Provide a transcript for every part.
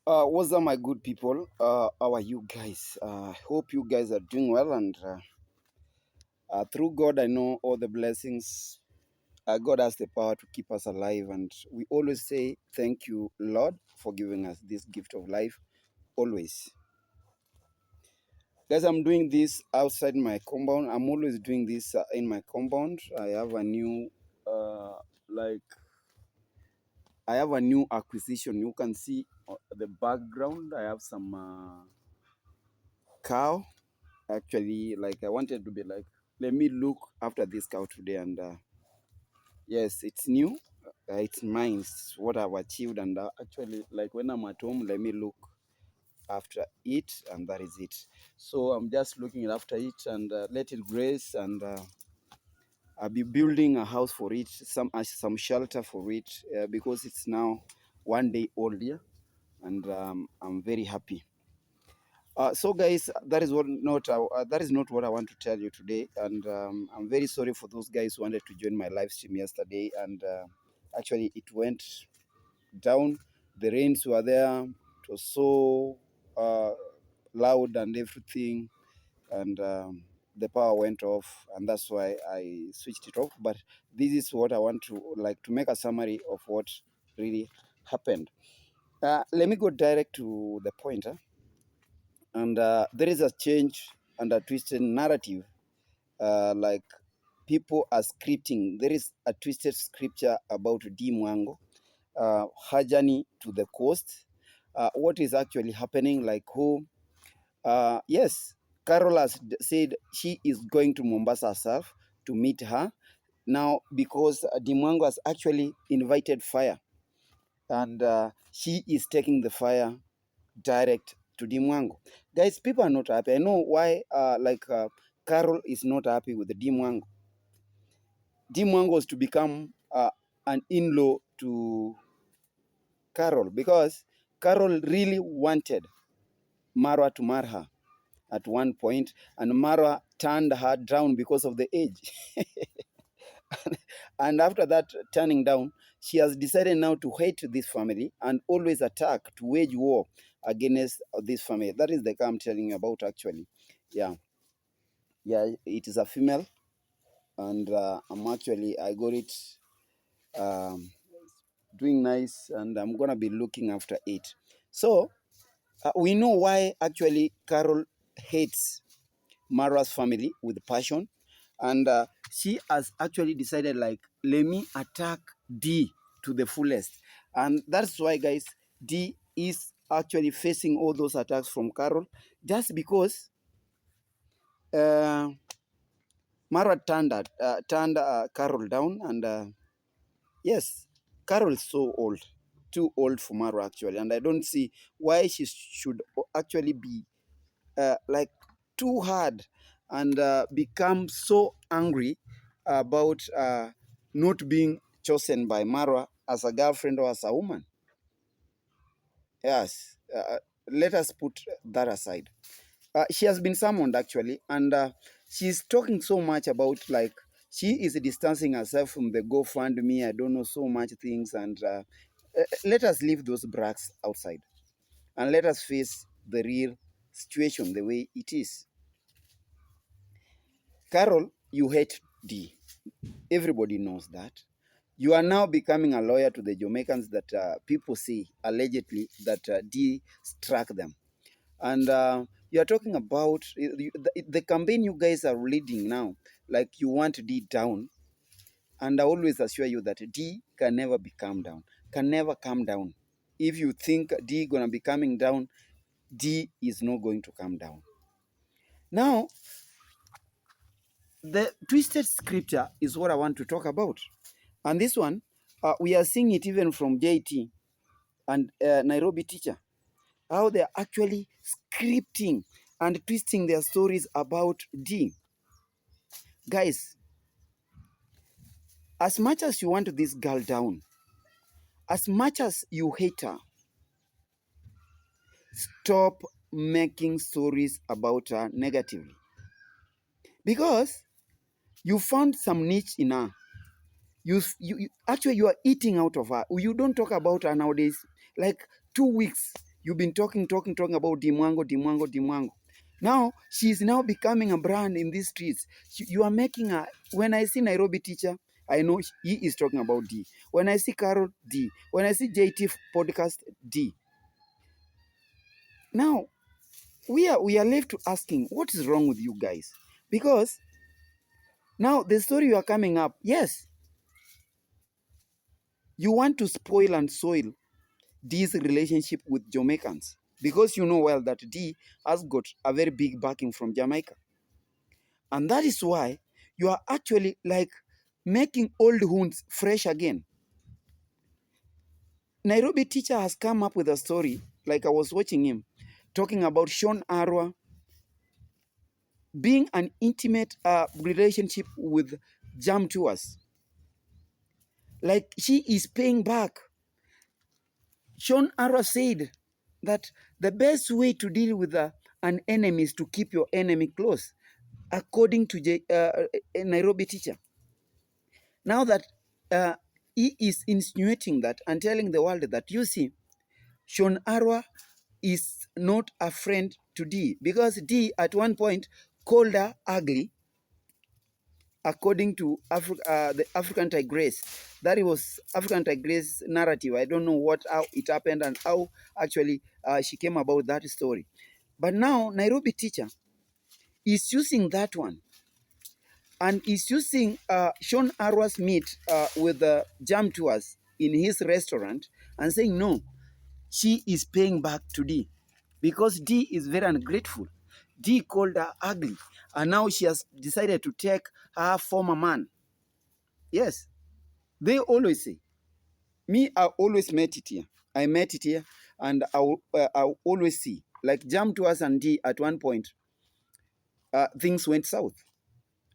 What's up, my good people? How are you guys? Hope you guys are doing well, and through God, I know all the blessings. God has the power to keep us alive, and we always say thank you, Lord, for giving us this gift of life. Always, guys. I'm doing this outside my compound. I'm always doing this in my compound. Like, I have a new acquisition. You can see the background. I have some cow. Actually, like I wanted to be like, let me look after this cow today, and yes, it's new. It's mine. It's what I've achieved, and actually, like when I'm at home, let me look after it, and that is it. So I'm just looking after it and let it graze, and I'll be building a house for it, some shelter for it, because it's now 1 day old, yeah, and I'm very happy. So guys, that is not what I want to tell you today, and I'm very sorry for those guys who wanted to join my live stream yesterday, and actually it went down. The rains were there. It was so loud and everything, and the power went off, and that's why I switched it off. But this is what I want to make a summary of what really happened. Let me go direct to the point. And there is a change and a twisted narrative, like people are scripting. There is a twisted scripture about DEE MWANGO, her journey to the coast, what is actually happening, like who, yes, Carol has said she is going to Mombasa herself to meet her now, because DEE MWANGO has actually invited fire, and she is taking the fire direct to DEE MWANGO. Guys, people are not happy. I know why, Carol is not happy with the DEE MWANGO. DEE MWANGO was to become an in-law to Carol, because Carol really wanted Marwa to marry her at one point, and Marwa turned her down because of the age. And after that turning down, she has decided now to hate this family and always attack, to wage war against this family. That is the guy I'm telling you about, actually. Yeah, yeah, it is a female, and I got it um, doing nice, and I'm gonna be looking after it. So we know why actually Carol hates Mara's family with passion, and she has actually decided, like, let me attack D to the fullest, and that's why, guys, D is actually facing all those attacks from Carol, just because Mara turned Carol down, and yes, Carol is so old, too old for Mara, actually, and I don't see why she should actually be like too hard, and become so angry about not being chosen by Marwa as a girlfriend or as a woman. Yes, let us put that aside. She has been summoned, actually, and she's talking so much about, like, she is distancing herself from the GoFundMe. I don't know, so much things, and let us leave those brags outside, and let us face the real situation the way it is. Carol, you hate D. Everybody knows that. You are now becoming a lawyer to the Jamaicans that people say, allegedly, that D struck them. And you are talking about the campaign you guys are leading now, like you want D down. And I always assure you that D can never be calmed down, can never calm down. If you think D gonna be coming down, D is not going to calm down. Now, the twisted scripture is what I want to talk about. And this one, we are seeing it even from JT and Nairobi teacher, how they're actually scripting and twisting their stories about D. Guys, as much as you want this girl down, as much as you hate her, stop making stories about her negatively. Because you found some niche in her. Actually, you are eating out of her. You don't talk about her nowadays. Like 2 weeks, You've been talking about DMWANGO. Now she's now becoming a brand in these streets. You are making a. When I see Nairobi teacher, I know he is talking about D. When I see Carol, D. When I see JT podcast, D. Now we are left to asking, what is wrong with you guys? Because now the story you are coming up, yes, you want to spoil and soil D's relationship with Jamaicans, because you know well that D has got a very big backing from Jamaica. And that is why you are actually like making old wounds fresh again. Nairobi teacher has come up with a story, like I was watching him, talking about Sean Arwa being an intimate relationship with Jam Tours. Like she is paying back. Sean Arwa said that the best way to deal with an enemy is to keep your enemy close, according to a Nairobi teacher. Now that he is insinuating that and telling the world that, you see, Sean Arwa is not a friend to D, because D at one point called her ugly, according to the African Tigress. That was African Tigress narrative. I don't know how it happened and how actually she came about that story. But now Nairobi teacher is using that one, and is using Sean Arwa's meet with Jam Tours in his restaurant and saying, no, she is paying back to D, because D is very ungrateful. D called her ugly, and now she has decided to take her former man. Yes, they always say, me, I always met it here. I met it here, and I'll always see. Like Jam Tours and D at one point, things went south.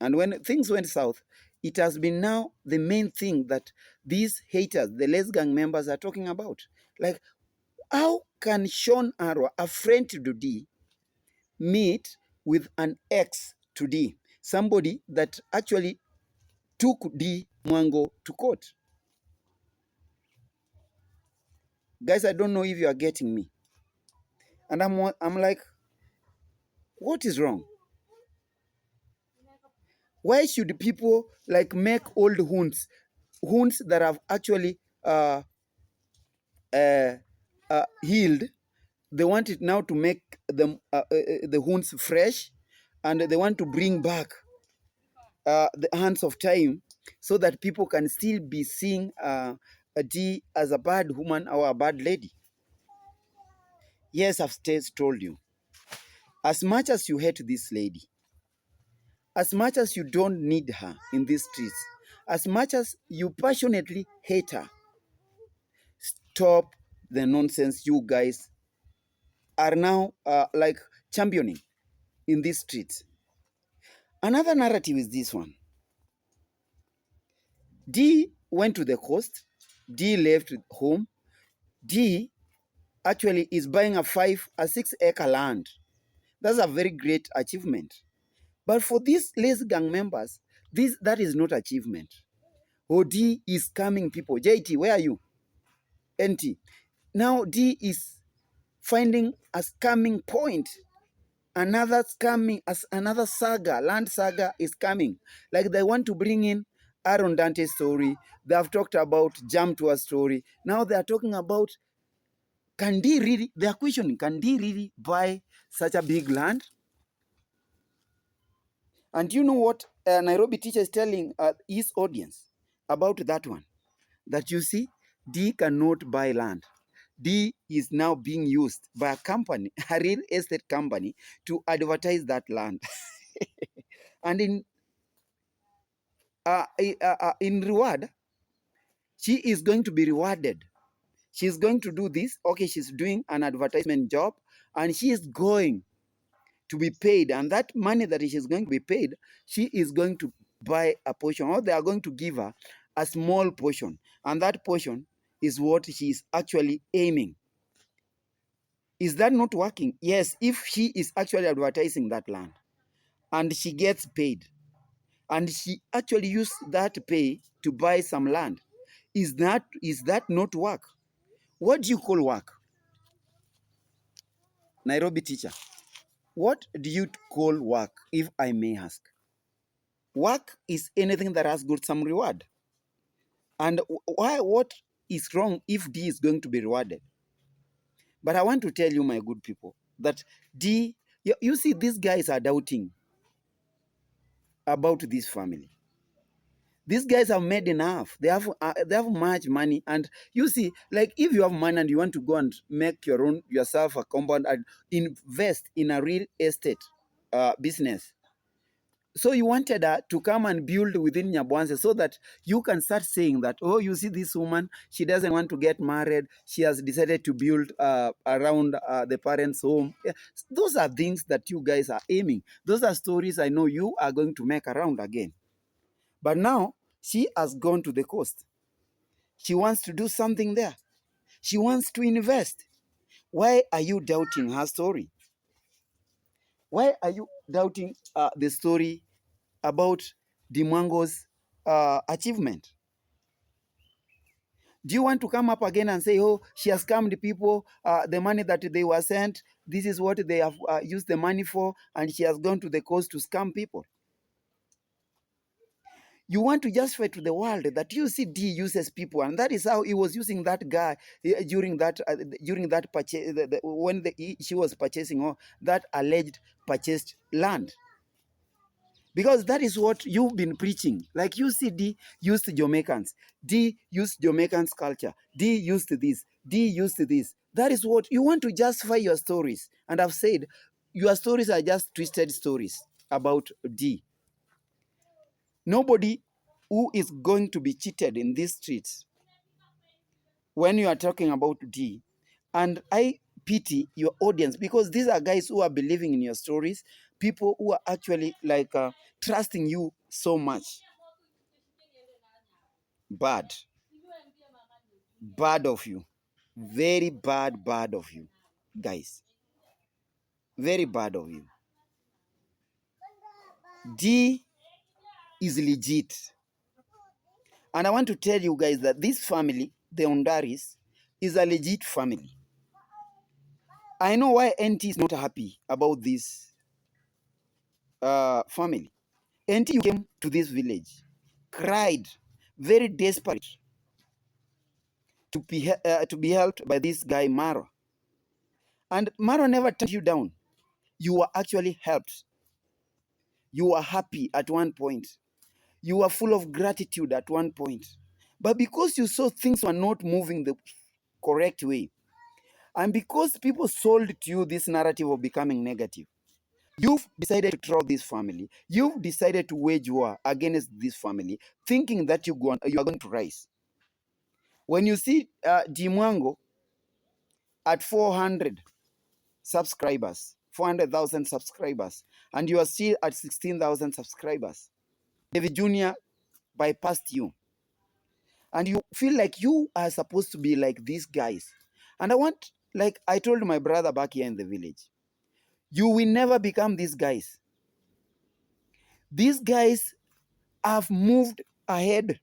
And when things went south, it has been now the main thing that these haters, the Les Gang members, are talking about. Like, how can Sean Arwa, a friend to D, meet with an ex to D? Somebody that actually took D Mwango to court. Guys, I don't know if you are getting me. And I'm like, what is wrong? Why should people like make old wounds that have actually healed? They want it now to make them the wounds fresh, and they want to bring back the hands of time, so that people can still be seeing a D as a bad woman or a bad lady. Yes, I've told you. As much as you hate this lady, as much as you don't need her in these streets, as much as you passionately hate her, stop the nonsense you guys are now like championing in these streets. Another narrative is this one. D went to the coast. D left home. D actually is buying a 6-acre land. That's a very great achievement. But for these Les Gang members, that is not achievement. D is scamming people. JT, where are you? NT. Now D is finding a scamming point. Another saga, land saga is coming. Like they want to bring in Aaron Dante's story. They have talked about Jam to a story. Now they are talking about, can D really, they are questioning, can D really buy such a big land? And you know what Nairobi teacher is telling his audience about that one? That you see, D cannot buy land. D is now being used by a company, a real estate company, to advertise that land. And in reward, she is going to be rewarded. She's going to do this. Okay, she's doing an advertisement job, and she is going to be paid. And that money that she's going to be paid, she is going to buy a portion, or they are going to give her a small portion. And that portion is what she is actually aiming. Is that not working? Yes, if she is actually advertising that land and she gets paid, and she actually used that pay to buy some land, is that not work? What do you call work? Nairobi teacher, what do you call work, if I may ask? Work is anything that has got some reward. And why? What is wrong if D is going to be rewarded? But I want to tell you, my good people, that D, you see, these guys are doubting about this family. These guys have made enough. They have much money, and you see, like if you have money and you want to go and make yourself a compound and invest in a real estate business. So you wanted to come and build within Nyabwanze so that you can start saying that, oh, you see this woman, she doesn't want to get married. She has decided to build around the parents' home. Yeah. Those are things that you guys are aiming. Those are stories I know you are going to make around again. But now she has gone to the coast. She wants to do something there. She wants to invest. Why are you doubting her story? Why are you doubting the story about MWANGO's achievement? Do you want to come up again and say, oh, she has scammed the people, the money that they were sent, this is what they have used the money for, and she has gone to the coast to scam people? You want to justify to the world that UCD uses people, and that is how he was using that guy during that purchase, when she was purchasing that alleged purchased land. Because that is what you've been preaching. Like UCD used Jamaicans. D used Jamaicans' culture. D used this. D used this. That is what you want to justify your stories. And I've said your stories are just twisted stories about D. Nobody who is going to be cheated in these streets when you are talking about D. And I pity your audience, because these are guys who are believing in your stories, people who are actually like trusting you so much. Bad. Bad of you. Very bad of you, guys. Very bad of you. D is legit. And I want to tell you guys that this family, the Ondaris, is a legit family. I know why NT is not happy about this family. NT came to this village, cried, very desperate to be helped by this guy, Maro. And Maro never turned you down. You were actually helped. You were happy at one point. You were full of gratitude at one point. But because you saw things were not moving the correct way, and because people sold to you this narrative of becoming negative, you've decided to throw this family. You've decided to wage war against this family, thinking that you are going to rise. When you see MWANGO at 400 subscribers, 400,000 subscribers, and you are still at 16,000 subscribers, David Jr. bypassed you. And you feel like you are supposed to be like these guys. And I want, like I told my brother back here in the village, you will never become these guys. These guys have moved ahead.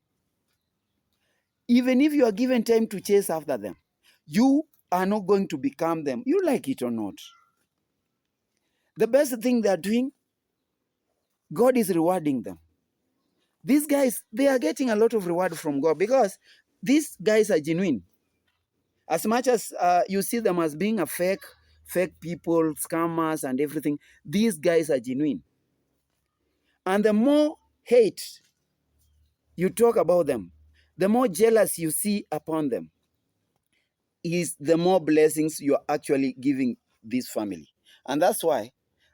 Even if you are given time to chase after them, you are not going to become them. You like it or not. The best thing they are doing, God is rewarding them. These guys, they are getting a lot of reward from God because these guys are genuine. As much as you see them as being a fake people, scammers and everything, these guys are genuine. And the more hate you talk about them, the more jealous you see upon them, is the more blessings you're actually giving this family. And that's why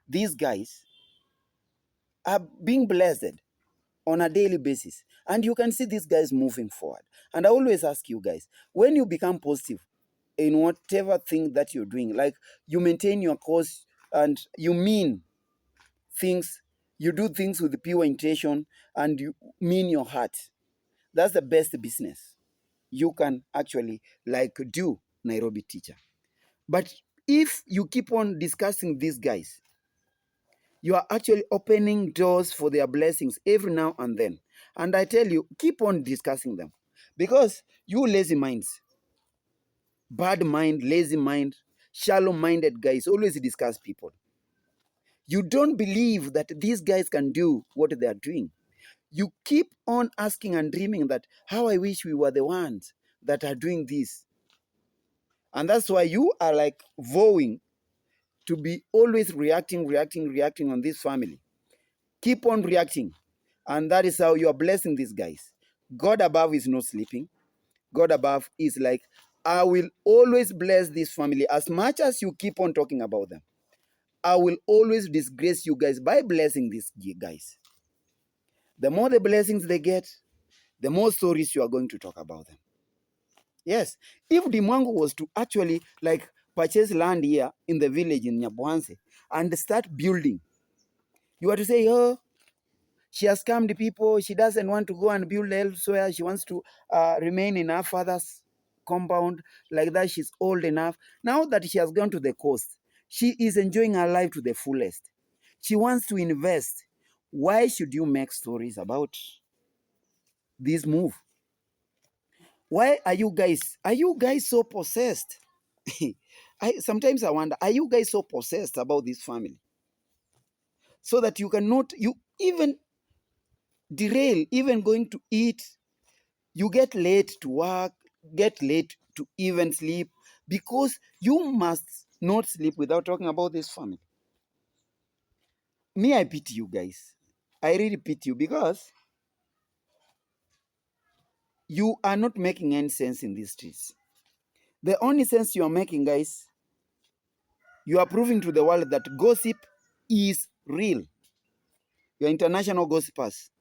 these guys are being blessed on a daily basis. And you can see these guys moving forward. And I always ask you guys, when you become positive in whatever thing that you're doing, like you maintain your course and you mean things, you do things with pure intention and you mean your heart, that's the best business you can actually like do, Nairobi teacher. But if you keep on discussing these guys, you are actually opening doors for their blessings every now and then. And I tell you, keep on discussing them. Because you lazy minds, bad mind, lazy mind, shallow-minded guys always discuss people. You don't believe that these guys can do what they are doing. You keep on asking and dreaming that how I wish we were the ones that are doing this. And that's why you are like vowing to be always reacting on this family. Keep on reacting. And that is how you are blessing these guys. God above is not sleeping. God above is like, I will always bless this family as much as you keep on talking about them. I will always disgrace you guys by blessing these guys. The more the blessings they get, the more stories you are going to talk about them. Yes, if MWANGO was to actually like purchase land here in the village in Nyabwanse and start building, you are to say, oh, she has scammed people. She doesn't want to go and build elsewhere. She wants to remain in her father's compound. Like that, she's old enough. Now that she has gone to the coast, she is enjoying her life to the fullest. She wants to invest. Why should you make stories about this move? Why are you guys so possessed? Sometimes I wonder, are you guys so possessed about this family? So that you cannot, you even derail, even going to eat, you get late to work, get late to even sleep, because you must not sleep without talking about this family. Me, I pity you guys. I really pity you because you are not making any sense in these streets. The only sense you are making, guys, you are proving to the world that gossip is real. You're international gossipers,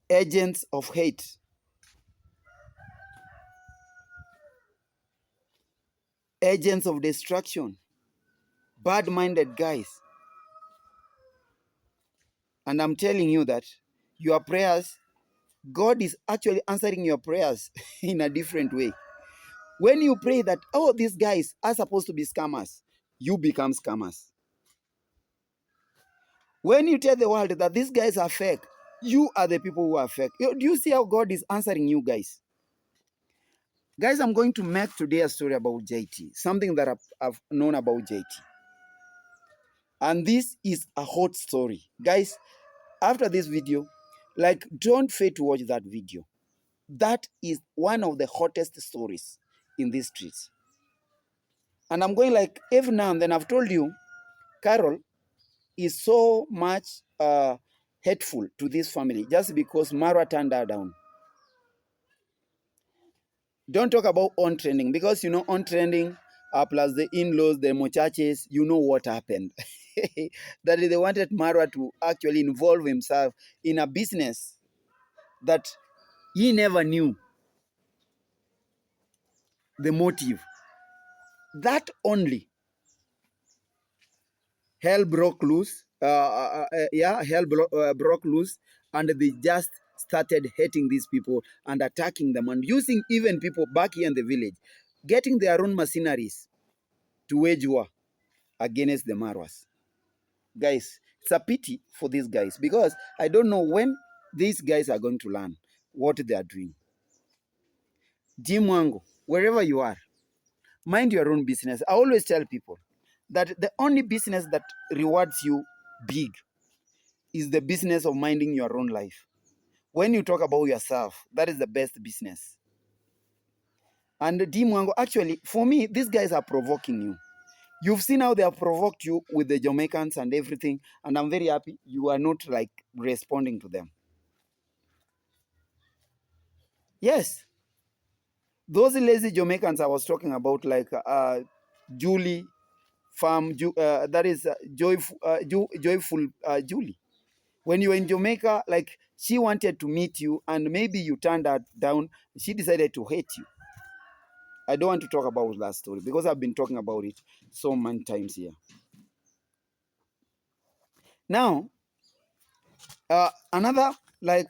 agents of hate, agents of destruction, bad-minded guys. And I'm telling you that your prayers, God is actually answering your prayers in a different way. When you pray that, oh, these guys are supposed to be scammers, you become scammers. When you tell the world that these guys are fake, you are the people who are fake. Do you see how God is answering you guys? Guys, I'm going to make today a story about JT, something that I've known about JT. And this is a hot story. Guys, after this video, like, don't fail to watch that video. That is one of the hottest stories in these streets. And I'm going like, every now and then, I've told you, Carol is so much hateful to this family just because Marwa turned her down. Don't talk about on trending, because you know on trending plus the in-laws, the muchachos, you know what happened. That they wanted Marwa to actually involve himself in a business that he never knew the motive. That only, hell broke loose. Broke loose, and they just started hating these people and attacking them and using even people back here in the village, getting their own mercenaries to wage war against the Marwas. Guys, it's a pity for these guys because I don't know when these guys are going to learn what they are doing. MWANGO, wherever you are, mind your own business. I always tell people that the only business that rewards you big is the business of minding your own life. When you talk about yourself, that is the best business. And MWANGO, actually, for me, these guys are provoking you. You've seen how they have provoked you with the Jamaicans and everything, and I'm very happy you are not like responding to them. Yes, those lazy Jamaicans I was talking about, like Julie Farm, that is Joyful Julie. When you were in Jamaica, like she wanted to meet you, and maybe you turned her down. She decided to hate you. I don't want to talk about that story because I've been talking about it so many times here. Now, another like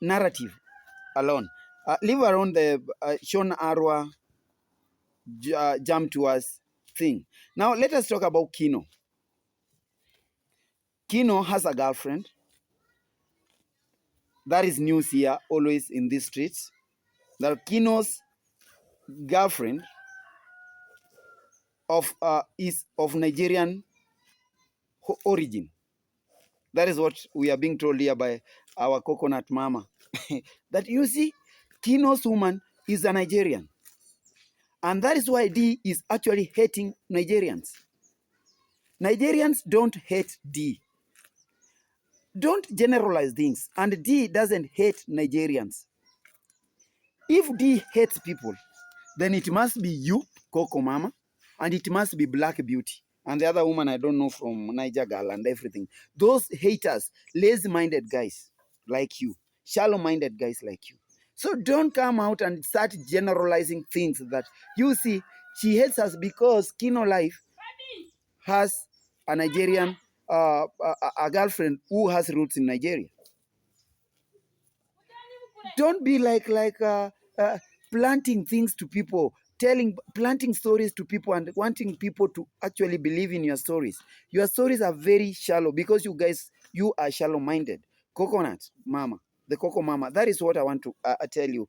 narrative alone. Leave around the Sean Arwa jump to us thing. Now, let us talk about Kino. Kino has a girlfriend. That is news here, always in these streets. That Kino's girlfriend is of Nigerian origin. That is what we are being told here by our coconut mama. That you see, Kino's woman is a Nigerian. And that is why DEE is actually hating Nigerians. Nigerians don't hate DEE. Don't generalize things. And DEE doesn't hate Nigerians. If DEE hates people, then it must be you, Coco Mama, and it must be Black Beauty. And the other woman I don't know from Niger Girl and everything. Those haters, lazy-minded guys like you, shallow-minded guys like you. So don't come out and start generalizing things that you see. She hates us because Kino Life has a Nigerian, a girlfriend who has roots in Nigeria. Don't be like planting things to people, planting stories to people and wanting people to actually believe in your stories. Your stories are very shallow because you are shallow-minded. Coconut mama, the coco mama. That is what I want to tell you.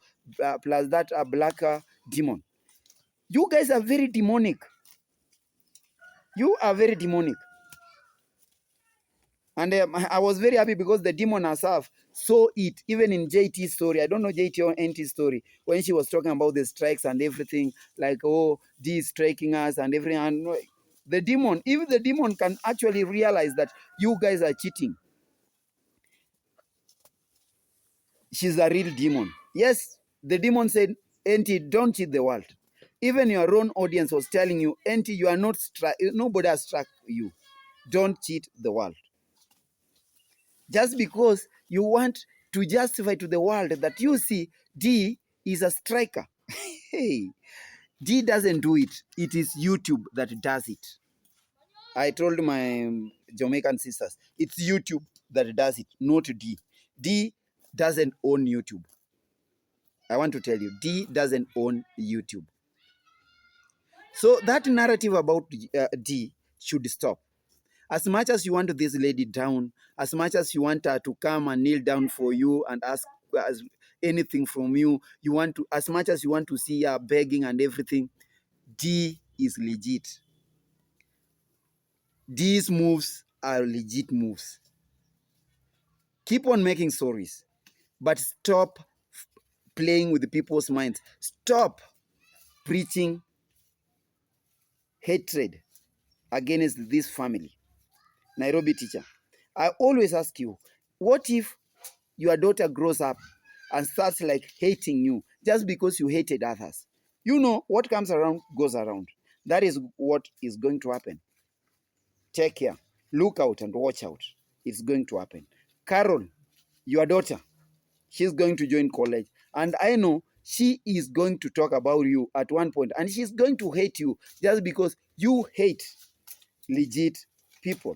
Plus that black demon. You guys are very demonic. You are very demonic. And I was very happy because the demon herself saw it, even in JT's story. I don't know JT or NT's story, when she was talking about the strikes and everything, like, oh, D is striking us and everything. And the demon, even the demon can actually realize that you guys are cheating. She's a real demon. Yes, the demon said, NT, don't cheat the world. Even your own audience was telling you, NT, you are not nobody has struck you. Don't cheat the world. Just because you want to justify to the world that you see D is a striker. Hey, D doesn't do it. It is YouTube that does it. I told my Jamaican sisters, it's YouTube that does it, not D. D doesn't own YouTube. I want to tell you, D doesn't own YouTube. So that narrative about D should stop. As much as you want this lady down, as much as you want her to come and kneel down for you and ask anything from you, as much as you want to see her begging and everything, D is legit. These moves are legit moves. Keep on making stories, but stop playing with the people's minds. Stop preaching hatred against this family. Nairobi teacher, I always ask you, what if your daughter grows up and starts like hating you just because you hated others? You know, what comes around goes around. That is what is going to happen. Take care. Look out and watch out. It's going to happen. Carol, your daughter, she's going to join college. And I know she is going to talk about you at one point. And she's going to hate you just because you hate legit people.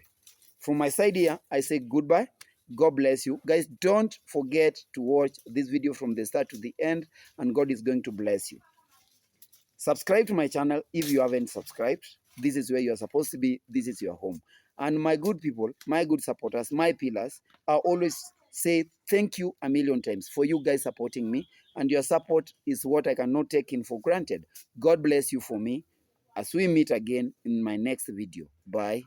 From my side here, I say goodbye. God bless you. Guys, don't forget to watch this video from the start to the end, and God is going to bless you. Subscribe to my channel if you haven't subscribed. This is where you are supposed to be. This is your home. And my good people, my good supporters, my pillars, I always say thank you a million times for you guys supporting me. And your support is what I cannot take in for granted. God bless you for me. As we meet again in my next video. Bye.